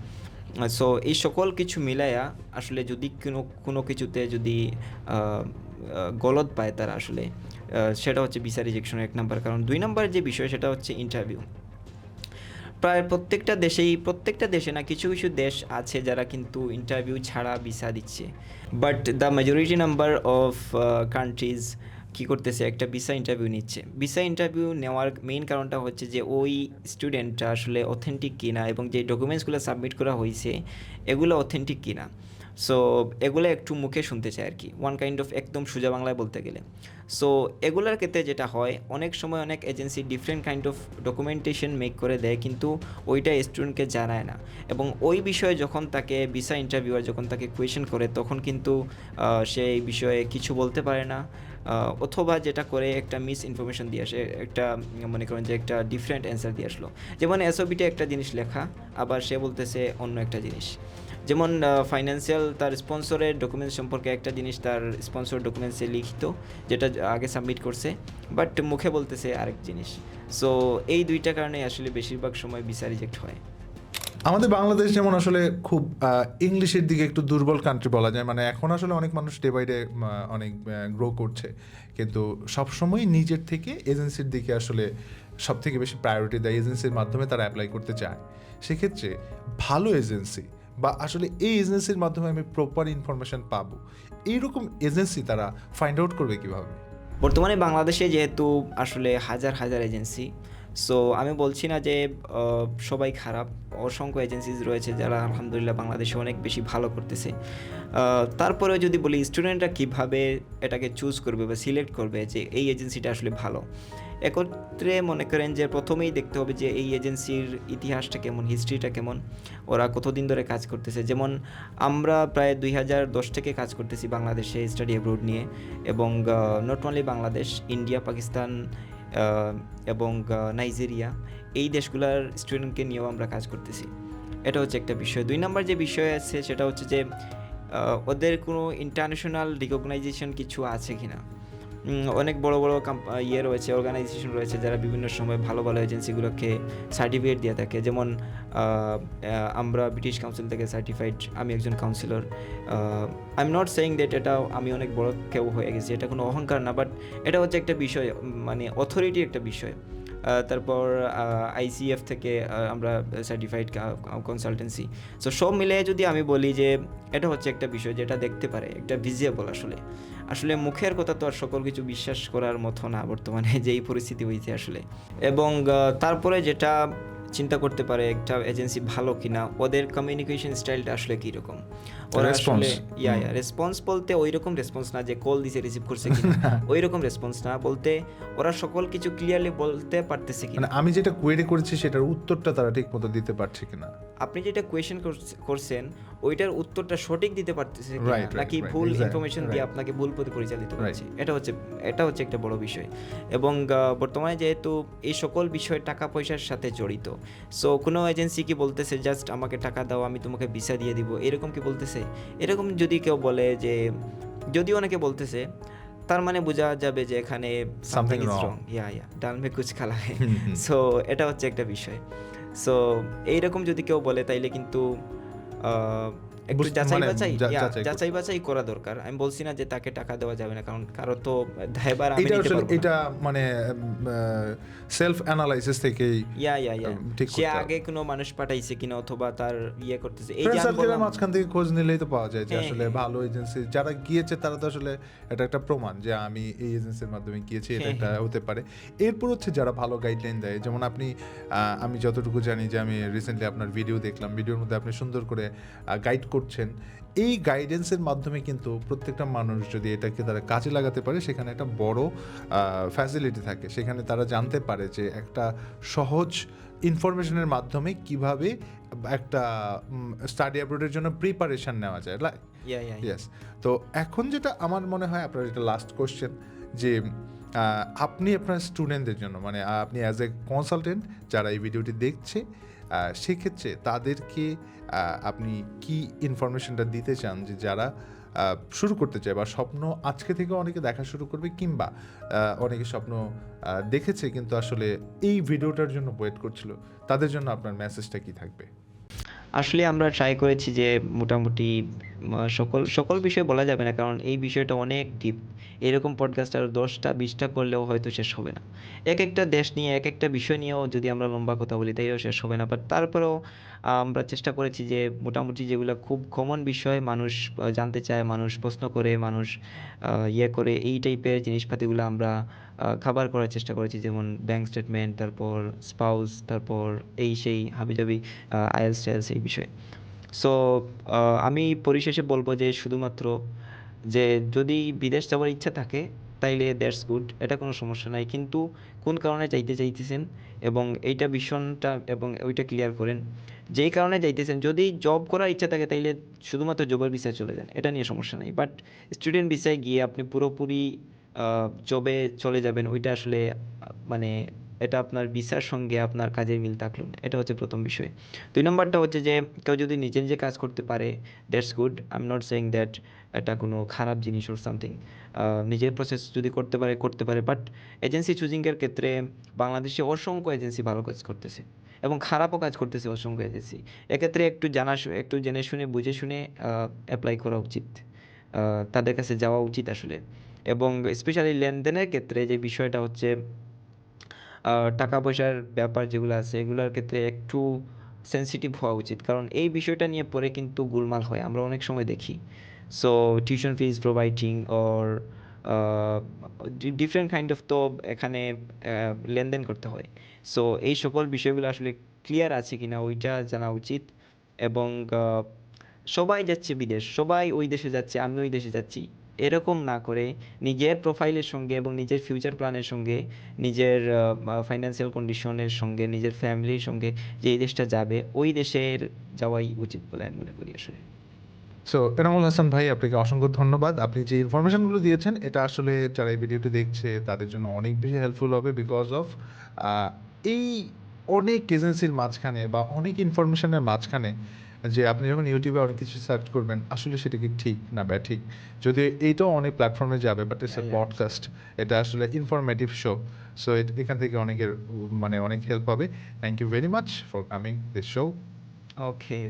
সো এই সকল কিছু মিলাইয়া আসলে যদি কোনো কিছুতে যদি গলদ পায় তারা আসলে, সেটা হচ্ছে ভিসা রিজেকশনের 1 নাম্বার কারণ। 2 নাম্বার যে বিষয় সেটা হচ্ছে ইন্টারভিউ। প্রায় প্রত্যেকটা দেশে না, কিছু দেশ আছে যারা কিন্তু ইন্টারভিউ ছাড়া ভিসা দিচ্ছে, but the majority number of countries কী করতেছে, একটা ভিসা ইন্টারভিউ নিচ্ছে। ভিসা ইন্টারভিউ নেওয়ার মেইন কারণটা হচ্ছে যে ওই স্টুডেন্টটা আসলে অথেন্টিক কিনা এবং যে ডকুমেন্টসগুলো সাবমিট করা হয়েছে এগুলো অথেন্টিক কিনা। সো এগুলো একটু মুখে শুনতে চাই আরকি। ওয়ান কাইন্ড অফ একদম সোজা বাংলায় বলতে গেলে। সো এগুলার ক্ষেত্রে যেটা হয়, অনেক সময় অনেক agency different kind of documentation make করে দেয়, কিন্তু ওইটা স্টুডেন্টকে জানায় না। এবং ওই বিষয়ে যখন তাকে ভিসা ইন্টারভিউয়ার যখন তাকে কোয়েশ্চেন করে, তখন কিন্তু সে এই বিষয়ে কিছু বলতে পারে না। অথবা যেটা করে একটা মিস ইনফরমেশন দিয়ে আসে, একটা মনে করেন যে একটা ডিফারেন্ট অ্যান্সার দিয়ে আসলো। যেমন এসওপিতে একটা জিনিস লেখা, আবার সে বলতেছে অন্য একটা জিনিস। যেমন ফাইন্যান্সিয়াল তার স্পন্সরের ডকুমেন্টস সম্পর্কে একটা জিনিস তার স্পন্সর ডকুমেন্টসে লিখিত, যেটা আগে সাবমিট করছে, বাট মুখে বলতেছে আরেক জিনিস। সো এই দুইটা কারণে আসলে বেশিরভাগ সময় ভিসা রিজেক্ট হয়। আমাদের বাংলাদেশ যেমন আসলে খুব ইংলিশের দিকে একটু দুর্বল কান্ট্রি বলা যায়, মানে এখন আসলে অনেক মানুষ ডে বাই ডে অনেক গ্রো করছে, কিন্তু সবসময় নিজের থেকে এজেন্সির দিকে আসলে সব থেকে বেশি প্রায়োরিটি দেয়, এজেন্সির মাধ্যমে তারা অ্যাপ্লাই করতে চায়। সেক্ষেত্রে ভালো এজেন্সি বা আসলে এই এজেন্সির মাধ্যমে আমি প্রপার ইনফরমেশন পাবো, এইরকম এজেন্সি তারা ফাইন্ড আউট করবে কীভাবে? বর্তমানে বাংলাদেশে যেহেতু আসলে হাজার হাজার এজেন্সি, সো আমি বলছি না যে সবাই খারাপ। অসংখ্য এজেন্সিজ রয়েছে যারা আলহামদুলিল্লাহ বাংলাদেশে অনেক বেশি ভালো করতেছে। তারপরেও যদি বলি স্টুডেন্টরা কীভাবে এটাকে চুজ করবে বা সিলেক্ট করবে যে এই এজেন্সিটা আসলে ভালো, একত্রে মনে করেন যে প্রথমেই দেখতে হবে যে এই এজেন্সির ইতিহাসটা কেমন, হিস্ট্রিটা কেমন, ওরা কতদিন ধরে কাজ করতেছে। যেমন আমরা প্রায় 2010 থেকে কাজ করতেছি বাংলাদেশে স্টাডি অ্যাব্রোড নিয়ে, এবং not only Bangladesh, India, Pakistan এবং নাইজেরিয়া, এই দেশগুলোর স্টুডেন্টকে নিয়েও আমরা কাজ করতেছি। এটা হচ্ছে একটা বিষয়। 2 নাম্বার যে বিষয় আছে সেটা হচ্ছে যে ওদের কোনো ইন্টারন্যাশনাল রিকগনাইজেশন কিছু আছে কিনা। অনেক বড় বড় রয়েছে, অর্গানাইজেশন রয়েছে যারা বিভিন্ন সময় ভালো ভালো এজেন্সিগুলোকে সার্টিফিকেট দিয়ে থাকে। যেমন আমরা ব্রিটিশ কাউন্সিল থেকে সার্টিফাইড, আমি একজন councillor. I am not saying that এটা আমি অনেক বড় কেউ হয়ে গেছি, এটা কোনো অহংকার না, বাট এটা হচ্ছে একটা বিষয়, মানে অথরিটির একটা বিষয়। তারপর আইসিএফ থেকে আমরা সার্টিফাইড কনসালটেন্সি। সো সব মিলিয়ে যদি আমি বলি যে এটা হচ্ছে একটা বিষয় যেটা দেখতে পারে, একটা ভিজিবল আসলে। আসলে মুখের কথা তো আর সকল কিছু বিশ্বাস করার মতো না বর্তমানে যেই পরিস্থিতি হয়েছে আসলে। এবং তারপরে যেটা চিন্তা করতে পারে একটা এজেন্সি ভালো কিনা, ওদের কমিউনিকেশন স্টাইলটা আসলে কীরকম, ওরা আসলে রেসপন্স বলতে ওই রকম রেসপন্স না যে কল দিছে রিসিভ করছে কিনা, ওই রকম রেসপন্স না, বলতে ওরা সকল কিছু ক্লিয়ারলি বলতে পারতেছে কিনা, মানে আমি যেটা কোয়েরি করেছি সেটার উত্তরটা তারা ঠিক মতো দিতে পারছে কিনা, আপনি যেটা কোয়েশ্চেন করছেন ওইটার উত্তরটা সঠিক দিতে পারতেছে কিনা, নাকি ভুল ইনফরমেশন দিয়ে আপনাকে ভুল পথে পরিচালিত করছে। এটা হচ্ছে একটা বড় বিষয়। এবং বর্তমানে যেহেতু এই সকল বিষয় টাকা পয়সার সাথে জড়িত, সো কোনো এজেন্সি কি বলতেছে জাস্ট আমাকে টাকা দাও আমি তোমাকে ভিসা দিয়ে দিব, এরকম কি বলতেছে? এরকম যদি কেউ বলে, যে যদি অনেকে বলতেছে, তার মানে বোঝা যাবে যে এখানে সামথিং ইজ রং, ডাল মে কুছ কালা হ্যায়। সো এটা হচ্ছে একটা বিষয়। সো এইরকম যদি কেউ বলে তাইলে কিন্তু একটু যাচাই বাছাই করা দরকার। আমি বলছি না যে তাকে টাকা দেওয়া যাবে না, কারণ কারো তো দায়ভার আমি নিতে পারবো না। এটা মানে সেলফ অ্যানালাইসিস থেকেই ঠিক করতে হবে। সে আগে কোনো মানুষ পাঠাইছে কিনা, অথবা তার করতেছে, এই ফ্রেন্ড যে আমি সার্কেলের বললাম মাঝখান থেকে খোঁজ নিলেই তো পাওয়া যায় যে আসলে ভালো এজেন্সি যারা গিয়েছে তারা তো আসলে এটা একটা প্রমাণ যে আমি এই এজেন্সির মাধ্যমে গিয়েছি, এটা একটা হতে পারে। এরপর হচ্ছে যারা ভালো গাইডলাইন দেয়, যেমন আপনি আমি যতটুকু জানি যে আমি রিসেন্টলি আপনার ভিডিও দেখলাম, ভিডিওর মধ্যে আপনি সুন্দর করে গাইড করছেন। এই গাইডেন্সের মাধ্যমে কিন্তু প্রত্যেকটা মানুষ যদি এটাকে তারা কাজে লাগাতে পারে, সেখানে একটা বড় ফ্যাসিলিটি থাকে, সেখানে তারা জানতে পারে যে একটা সহজ ইনফরমেশনের মাধ্যমে কিভাবে একটা স্টাডি অ্যাব্রোডের জন্য প্রিপারেশন নেওয়া যায়। ইয়েস। তো এখন যেটা আমার মনে হয়, আপনার এটা লাস্ট কোশ্চেন, যে আপনি আপনার স্টুডেন্টদের জন্য, মানে আপনি অ্যাজ এ কনসালটেন্ট যারা এই ভিডিওটি দেখছে, সেক্ষেত্রে তাদেরকে আপনি কি ইনফরমেশনটা দিতে চান, যে যারা শুরু করতে চায় বা স্বপ্ন আজকে থেকে অনেকে দেখা শুরু করবে, কিংবা অনেকে স্বপ্ন দেখেছে কিন্তু আসলে এই ভিডিওটার জন্য ওয়েট করছিল, তাদের জন্য আপনার মেসেজটা কি থাকবে? আসলে আমরা ট্রাই করেছি যে মোটামুটি সকল বিষয় বলা যাবে না, কারণ এই বিষয়টা অনেক ডিপ। এরকম পডকাস্ট আরও 10টা 20টা করলেও হয়তো শেষ হবে না। এক একটা দেশ নিয়ে এক একটা বিষয় নিয়েও যদি আমরা লম্বা কথা বলি তাইও শেষ হবে না, বাট তারপরেও আমরা চেষ্টা করেছি যে মোটামুটি যেগুলো খুব কমন বিষয়, মানুষ জানতে চায়, মানুষ প্রশ্ন করে, মানুষ করে, এই টাইপের জিনিসপাতিগুলো আমরা কাভার করার চেষ্টা করেছি। যেমন ব্যাংক স্টেটমেন্ট, তারপর স্পাউস, তারপর এই সেই হাবিজাবি আইএলটিএস এই বিষয়ে। সো আমি পরিশেষে বলব যে শুধুমাত্র যে যদি বিদেশ যাওয়ার ইচ্ছা থাকে তাইলে দ্যাটস গুড, এটা কোনো সমস্যা নাই। কিন্তু কোন কারণে যাইতে চাইতেছেন এবং এইটা ভিশনটা এবং ওইটা ক্লিয়ার করেন। যেই কারণে যাইতেছেন, যদি জব করার ইচ্ছা থাকে তাইলে শুধুমাত্র জবের ভিসায় চলে যান, এটা নিয়ে সমস্যা নাই। বাট স্টুডেন্ট ভিসায় গিয়ে আপনি পুরোপুরি জবে চলে যাবেন, ওইটা আসলে মানে এটা আপনার ভিসার সঙ্গে আপনার কাজের মিল থাকলো না। এটা হচ্ছে প্রথম বিষয়। ২ নাম্বারটা হচ্ছে যে কেউ যদি নিজে, নিজে কাজ করতে পারে, that's good. I am not saying that এটা কোনো খারাপ জিনিস অর সামথিং। নিজের প্রসেস যদি করতে পারে, করতে পারে। বাট এজেন্সি চুজিং এর ক্ষেত্রে বাংলাদেশে অসংখ্য এজেন্সি ভালো কাজ করতেছে এবং খারাপও কাজ করতেছে অসংখ্য এজেন্সি। এক্ষেত্রে একটু জেনে শুনে বুঝে শুনে এপ্লাই করা উচিত। তাদের কাছে যাওয়া উচিত আসলে। এবং স্পেশালি লেনদেনের ক্ষেত্রে যে বিষয়টা হচ্ছে টাকা পয়সার ব্যাপার যেগুলো আছে এগুলোর ক্ষেত্রে একটু সেনসিটিভ হওয়া উচিত। কারণ এই বিষয়টা নিয়ে পরে কিন্তু গোলমাল হয়। আমরা অনেক সময় দেখি। So tuition fees providing or a different kind of তো এখানে লেনদেন করতে হয়। সো এই সকল বিষয়গুলো আসলে ক্লিয়ার আছে কিনা ওইটা জানা উচিত। এবং আ সবাই যাচ্ছে বিদেশ, সবাই ওই দেশে যাচ্ছে, আমি ওই দেশে যাচ্ছি। এরকম না করে নিজের প্রোফাইলের সঙ্গে এবং নিজের ফিউচার প্ল্যানের সঙ্গে, নিজের ফাইন্যান্সিয়াল কন্ডিশনের সঙ্গে, নিজের ফ্যামিলির সঙ্গে যে এই দেশটা যাবে, ওই দেশের যাওয়াই উচিত বলে আমি মনে করি আসলে। সো এনামুল হাসান ভাই, আপনাকে অসংখ্য ধন্যবাদ। আপনি যে ইনফরমেশনগুলো দিয়েছেন এটা আসলে যারা এই ভিডিওটি দেখছে তাদের জন্য অনেক বেশি হেল্পফুল হবে, বিকজ অফ এই অনেক এজেন্সির মাঝখানে বা অনেক ইনফরমেশনের মাঝখানে যে আপনি যখন ইউটিউবে অনেক কিছু সার্চ করবেন আসলে সেটা কি ঠিক না ব্যাঠিক, যদি এইটাও অনেক প্ল্যাটফর্মে যাবে, but it's a Yeah, yeah. Podcast, এটা আসলে ইনফরমেটিভ শো। সো এখান থেকে অনেকের মানে অনেক হেল্প হবে। Thank you very much for coming this show. Okay.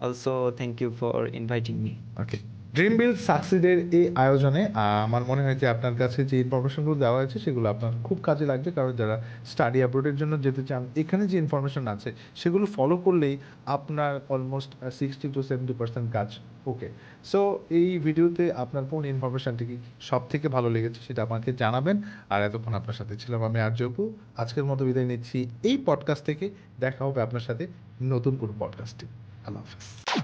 Also, thank you for inviting me. Okay, dream build সাকসিডের এই আয়োজনে আমার মনে হয় যে আপনার কাছে যে ইনফরমেশনগুলো দেওয়া হয়েছে সেগুলো আপনার খুব কাজে লাগবে, কারণ যারা স্টাডি অ্যাব্রোডের জন্য যেতে চান এখানে যে ইনফরমেশন আছে সেগুলো ফলো করলেই আপনার অলমোস্ট 60-70% কাজ ওকে। সো এই ভিডিওতে আপনার কোন ইনফরমেশনটি কি সব থেকে ভালো লেগেছে সেটা আমাকে জানাবেন। আর এতক্ষণ আপনার সাথে ছিলাম আমি আরজে অপু। আজকের মতো বিদায় নিচ্ছি এই পডকাস্ট থেকে। দেখা হবে আপনার সাথে নতুন কোনো পডকাস্টে। আল্লাহ হাফেজ।